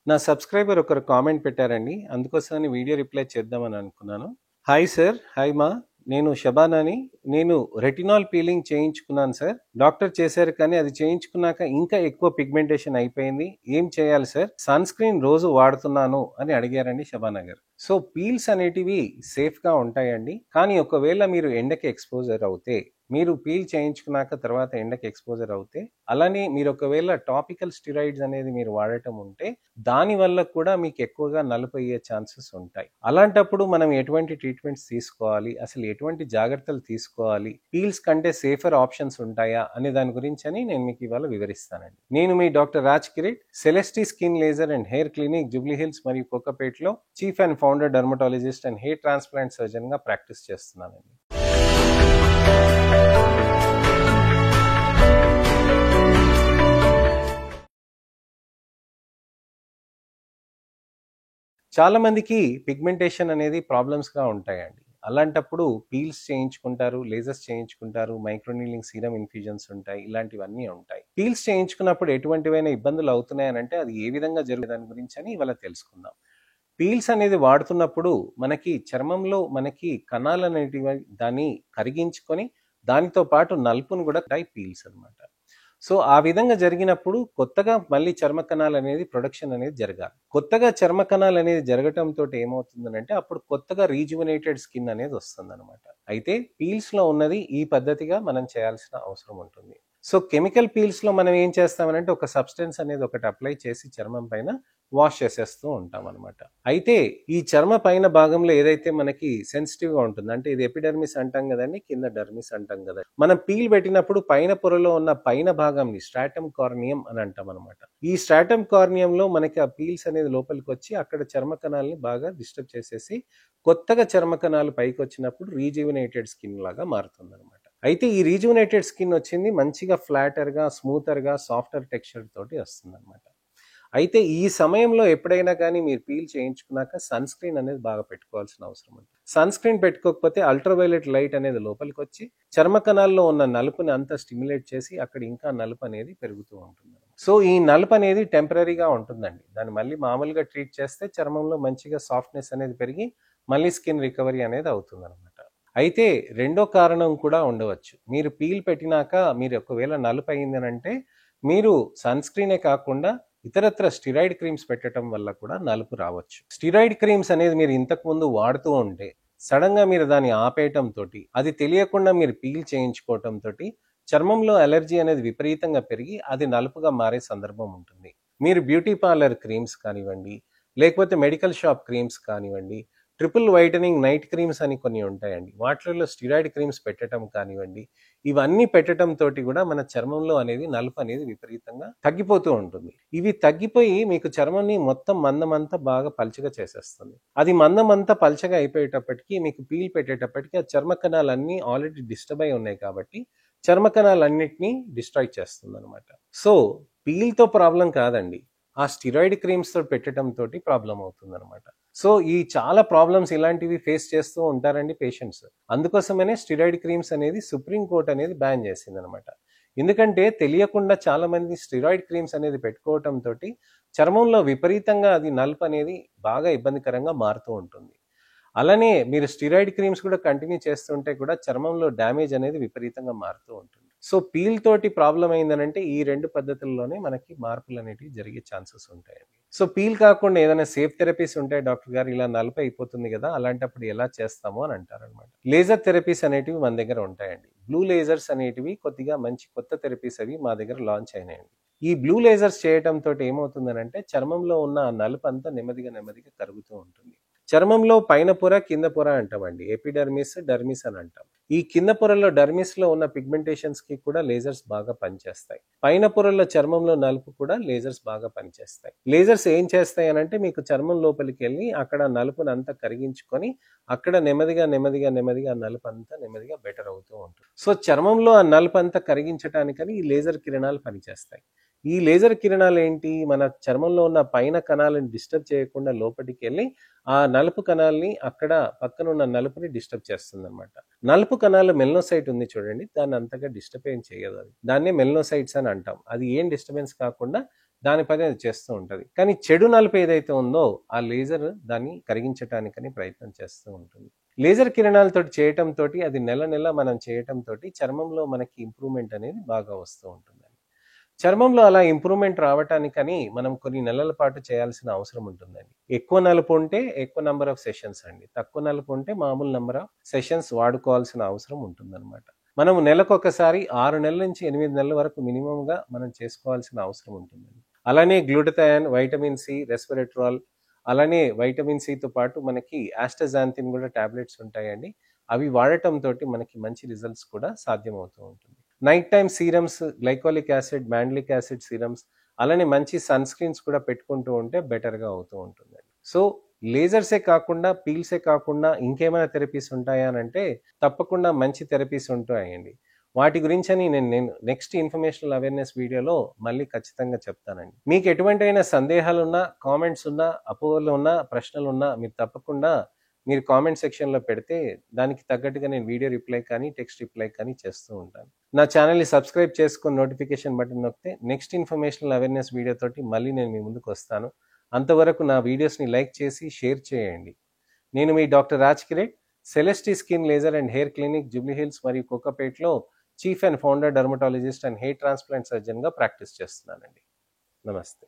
నా సబ్స్క్రైబర్ ఒకరు కామెంట్ పెట్టారండి. అందుకోసమని వీడియో రిప్లై చేద్దామని అనుకున్నాను. హాయ్ సార్, హాయ్ మా. నేను షబానాని. నేను రెటినాల్ పీలింగ్ చేయించుకున్నాను సార్. డాక్టర్ చేశారు కానీ అది చేయించుకున్నాక ఇంకా ఎక్కువ పిగ్మెంటేషన్ అయిపోయింది. ఏం చేయాలి సార్? సన్ స్క్రీన్ రోజు వాడుతున్నాను అని అడిగారండి షబానా గారు. సో పీల్స్ అనేటివి సేఫ్గా ఉంటాయండి. కానీ ఒకవేళ మీరు ఎండకి ఎక్స్పోజర్ అవుతే, మీరు పీల్ చేయించుకున్నాక తర్వాత ఎండకి ఎక్స్పోజర్ అవుతే, అలానే మీరు ఒకవేళ టాపికల్ స్టిరాయిడ్స్ అనేది మీరు వాడటం ఉంటే దాని వల్ల కూడా మీకు ఎక్కువగా నలుపు అయ్యే ఛాన్సెస్ ఉంటాయి. అలాంటప్పుడు మనం ఎటువంటి ట్రీట్మెంట్స్ తీసుకోవాలి, అసలు ఎటువంటి జాగ్రత్తలు తీసుకోవాలి, పీల్స్ కంటే సేఫర్ ఆప్షన్స్ ఉంటాయా అనే దాని గురించి అని నేను మీకు ఇవాళ వివరిస్తానండి. నేను మీ doctor Raj Kireet, Celesty skin laser and hair clinic, Jubilee Hills మరియు కోకాపేట్లో chief and founder dermatologist and hair transplant surgeon గా ప్రాక్టీస్ చేస్తున్నానండి. చాలా మందికి పిగ్మెంటేషన్ అనేది ప్రాబ్లమ్స్గా ఉంటాయండి. అలాంటప్పుడు పీల్స్ చేయించుకుంటారు, లేజర్స్ చేయించుకుంటారు, మైక్రోనీలింగ్ సీరం ఇన్ఫ్యూజన్స్ ఉంటాయి, ఇలాంటివన్నీ ఉంటాయి. పీల్స్ చేయించుకున్నప్పుడు ఎటువంటివైనా ఇబ్బందులు అవుతున్నాయనంటే అది ఏ విధంగా జరుగుతుంది దాని గురించి అని ఇవాళ తెలుసుకుందాం. పీల్స్ అనేది వాడుతున్నప్పుడు మనకి చర్మంలో మనకి కణాలు అనేటివి దాన్ని కరిగించుకొని దానితో పాటు నలుపును కూడా పీల్స్ అనమాట. సో ఆ విధంగా జరిగినప్పుడు కొత్తగా మళ్ళీ చర్మ కణాలు అనేది ప్రొడక్షన్ అనేది జరగాలి. కొత్తగా చర్మ కణాలు అనేది జరగటంతో ఏమవుతుందంటే అప్పుడు కొత్తగా రీజువనేటెడ్ స్కిన్ అనేది వస్తుంది అనమాట. అయితే పీల్స్ లో ఉన్నది ఈ పద్ధతిగా మనం చేయాల్సిన అవసరం ఉంటుంది. సో కెమికల్ పీల్స్ లో మనం ఏం చేస్తామనంటే ఒక సబ్స్టెన్స్ అనేది ఒకటి అప్లై చేసి చర్మం పైన వాష్ చేసేస్తూ ఉంటాం అనమాట. అయితే ఈ చర్మ పైన భాగంలో ఏదైతే మనకి సెన్సిటివ్ గా ఉంటుంది, అంటే ఇది ఎపిడర్మిస్ అంటాం కదండి, కింద డర్మిస్ అంటాం కదా. మనం పీల్ పెట్టినప్పుడు పైన పొరలో ఉన్న పైన భాగంని స్ట్రాటమ్ కార్నియం అని అంటాం అనమాట. ఈ స్ట్రాటమ్ కార్నియం లో మనకి ఆ పీల్స్ అనేది లోపలికి వచ్చి అక్కడ చర్మ కణాలని బాగా డిస్టర్బ్ చేసేసి కొత్తగా చర్మ కణాలు పైకి వచ్చినప్పుడు రీజువినేటెడ్ స్కిన్ లాగా మారుతుంది అనమాట. అయితే ఈ రీజువినేటెడ్ స్కిన్ వచ్చింది మంచిగా ఫ్లాటర్ గా, స్మూతర్ గా, సాఫ్టర్ టెక్స్చర్ తోటి వస్తుంది అనమాట. అయితే ఈ సమయంలో ఎప్పుడైనా కానీ మీరు పీల్ చేయించుకున్నాక సన్ స్క్రీన్ అనేది బాగా పెట్టుకోవాల్సిన అవసరం ఉంది. సన్ స్క్రీన్ పెట్టుకోకపోతే అల్ట్రావైలెట్ లైట్ అనేది లోపలికి వచ్చి చర్మ కణాల్లో ఉన్న నలుపుని అంతా స్టిమ్యులేట్ చేసి అక్కడ ఇంకా నలుపు అనేది పెరుగుతూ ఉంటుంది. సో ఈ నలుపు అనేది టెంపరీగా ఉంటుందండి. దాన్ని మళ్ళీ మామూలుగా ట్రీట్ చేస్తే చర్మంలో మంచిగా సాఫ్ట్నెస్ అనేది పెరిగి మళ్ళీ స్కిన్ రికవరీ అనేది అవుతుంది అనమాట. అయితే రెండో కారణం కూడా ఉండవచ్చు. మీరు పీల్ పెట్టినాక మీరు ఒకవేళ నలుపు అయిందనంటే మీరు సన్ స్క్రీనే కాకుండా ఇతరత్ర స్టిరాయిడ్ క్రీమ్స్ పెట్టడం వల్ల కూడా నలుపు రావచ్చు. స్టిరాయిడ్ క్రీమ్స్ అనేది మీరు ఇంతకు ముందు వాడుతూ ఉంటే సడన్ గా మీరు దాన్ని ఆపేయటం తోటి, అది తెలియకుండా మీరు పీల్ చేయించుకోవటం తోటి చర్మంలో అలర్జీ అనేది విపరీతంగా పెరిగి అది నలుపుగా మారే సందర్భం ఉంటుంది. మీరు బ్యూటీ పార్లర్ క్రీమ్స్ కానివ్వండి, లేకపోతే మెడికల్ షాప్ క్రీమ్స్ కానివ్వండి, ట్రిపుల్ వైటనింగ్ నైట్ క్రీమ్స్ అని కొన్ని ఉంటాయండి, వాటిలో స్టిరాయిడ్ క్రీమ్స్ పెట్టడం కానివ్వండి, ఇవన్నీ పెట్టడం తోటి కూడా మన చర్మంలో అనేది నలుపు అనేది విపరీతంగా తగ్గిపోతూ ఉంటుంది. ఇవి తగ్గిపోయి మీకు చర్మాన్ని మొత్తం మందమంతా బాగా పల్చగా చేసేస్తుంది. అది మందమంతా పల్చగా అయిపోయేటప్పటికి మీకు పీల్ పెట్టేటప్పటికి ఆ చర్మ కణాలన్నీ ఆల్రెడీ డిస్టర్బ్ అయి ఉన్నాయి కాబట్టి చర్మ కణాలన్నింటినీ డిస్ట్రాయ్ చేస్తుంది అనమాట. సో పీల్తో ప్రాబ్లం కాదండి, ఆ స్టిరాయిడ్ క్రీమ్స్ తో పెట్టడం తోటి ప్రాబ్లం అవుతుంది అనమాట. సో ఈ చాలా ప్రాబ్లమ్స్ ఇలాంటివి ఫేస్ చేస్తూ ఉంటారండి పేషెంట్స్. అందుకోసమనే స్టిరాయిడ్ క్రీమ్స్ అనేది సుప్రీం కోర్ట్ అనేది బ్యాన్ చేసింది అనమాట. ఎందుకంటే తెలియకుండా చాలా మంది స్టిరాయిడ్ క్రీమ్స్ అనేది పెట్టుకోవటం తోటి చర్మంలో విపరీతంగా అది నలుపు అనేది బాగా ఇబ్బందికరంగా మారుతూ ఉంటుంది. అలానే మీరు స్టిరాయిడ్ క్రీమ్స్ కూడా కంటిన్యూ చేస్తుంటే కూడా చర్మంలో డ్యామేజ్ అనేది విపరీతంగా మారుతూ ఉంటుంది. సో పీల్ తోటి ప్రాబ్లం అయిందనంటే ఈ రెండు పద్ధతుల్లోనే మనకి మార్పులు అనేటివి జరిగే ఛాన్సెస్ ఉంటాయండి. సో పీల్ కాకుండా ఏదైనా సేఫ్ థెరపీస్ ఉంటాయి డాక్టర్ గారు, ఇలా నలుపు అయిపోతుంది కదా, అలాంటప్పుడు ఎలా చేస్తామో అని అంటారనమాట. లేజర్ థెరపీస్ అనేటివి మన దగ్గర ఉంటాయండి. బ్లూ లేజర్స్ అనేటివి కొద్దిగా మంచి కొత్త థెరపీస్ అవి మా దగ్గర లాంచ్ అయినాయండి. ఈ బ్లూ లేజర్స్ చేయటం తోటి ఏమవుతుందనంటే చర్మంలో ఉన్న నలుపు అంతా నెమ్మదిగా కరుగుతూ ఉంటుంది. చర్మంలో పైన పొర, కింద పొర అంటామండి. ఎపిడర్మిస్, డర్మిస్ అని అంటాం. ఈ కింద పొరలో డర్మిస్ లో ఉన్న పిగ్మెంటేషన్స్ కి కూడా లేజర్స్ బాగా పనిచేస్తాయి. పైన పొరల్లో చర్మంలో నలుపు కూడా లేజర్స్ బాగా పనిచేస్తాయి. లేజర్స్ ఏం చేస్తాయి అనంటే మీకు చర్మం లోపలికి వెళ్ళి అక్కడ నలుపుని అంతా కరిగించుకొని అక్కడ నెమ్మదిగా నలుపు అంతా నెమ్మదిగా బెటర్ అవుతూ ఉంటుంది. సో చర్మంలో ఆ నలుపు అంతా కరిగించడానికని ఈ లేజర్ కిరణాలు పనిచేస్తాయి. ఈ లేజర్ కిరణాలు ఏంటి, మన చర్మంలో ఉన్న పైన కణాలను డిస్టర్బ్ చేయకుండా లోపలికి వెళ్ళి ఆ నలుపు కణాలని అక్కడ పక్కన ఉన్న నలుపుని డిస్టర్బ్ చేస్తుంది అనమాట. నలుపు కణాలు మెల్నోసైట్ ఉంది చూడండి, దాన్ని అంతగా డిస్టర్బ్ ఏం చేయదు. అది దాన్నే మెల్నోసైట్స్ అని అంటాం. అది ఏం డిస్టర్బెన్స్ కాకుండా దాని పని అది చేస్తూ ఉంటుంది. కానీ చెడు నలుపు ఏదైతే ఉందో ఆ లేజర్ దాన్ని కరిగించటానికని ప్రయత్నం చేస్తూ ఉంటుంది. లేజర్ కిరణాలతోటి చేయటంతో అది నెల నెల మనం చేయటంతో చర్మంలో మనకి ఇంప్రూవ్మెంట్ అనేది బాగా వస్తూ ఉంటుందండి. చర్మంలో అలా ఇంప్రూవ్మెంట్ రావటానికని మనం కొన్ని నెలల పాటు చేయాల్సిన అవసరం ఉంటుందండి. ఎక్కువ నలుపు ఉంటే ఎక్కువ నెంబర్ ఆఫ్ సెషన్స్ అండి, తక్కువ నలుపు ఉంటే మామూలు నెంబర్ ఆఫ్ సెషన్స్ వాడుకోవాల్సిన అవసరం ఉంటుందన్నమాట. మనం నెలకొకసారి 6 నెలల నుంచి 8 నెలల వరకు మినిమంగా మనం చేసుకోవాల్సిన అవసరం ఉంటుందండి. అలానే గ్లూటథయాన్, వైటమిన్ సి, రెస్వెరాట్రాల్, అలానే వైటమిన్ సితో పాటు మనకి ఆస్టజాంతిన్ కూడా టాబ్లెట్స్ ఉంటాయండి. అవి వాడటంతో మనకి మంచి రిజల్ట్స్ కూడా సాధ్యమవుతూ ఉంటుంది. Night time serums, glycolic acid, mandelic acid serums, అలానే మంచి సన్ స్క్రీన్స్ కూడా పెట్టుకుంటూ ఉంటే బెటర్గా అవుతూ ఉంటుందండి. సో లేజర్సే కాకుండా, పీల్సే కాకుండా ఇంకేమైనా థెరపీస్ ఉంటాయా అని అంటే తప్పకుండా మంచి థెరపీస్ ఉంటాయండి. వాటి గురించని నేను నెక్స్ట్ ఇన్ఫర్మేషనల్ అవేర్నెస్ వీడియోలో మళ్ళీ ఖచ్చితంగా చెప్తానండి. మీకు ఎటువంటైనా సందేహాలున్నా, కామెంట్స్ ఉన్నా, అపోహలు ఉన్నా, ప్రశ్నలు ఉన్నా మీరు తప్పకుండా మీరు కామెంట్ సెక్షన్లో పెడితే దానికి తగ్గట్టుగా నేను వీడియో రిప్లై కానీ, టెక్స్ట్ రిప్లై కానీ చేస్తూ ఉంటాను. నా ఛానల్ని సబ్స్క్రైబ్ చేసుకొని నోటిఫికేషన్ బటన్ నొక్కితే నెక్స్ట్ ఇన్ఫర్మేషనల్ అవేర్నెస్ వీడియోతోటి మళ్ళీ నేను మీ ముందుకు వస్తాను. అంతవరకు నా వీడియోస్ని లైక్ చేసి షేర్ చేయండి. నేను మీ doctor Raj Kireet, Celesty skin laser and hair clinic, Jubilee Hills మరియు కోకాపేట్లో chief and founder dermatologist and hair transplant సర్జన్గా ప్రాక్టీస్ చేస్తున్నానండి. నమస్తే.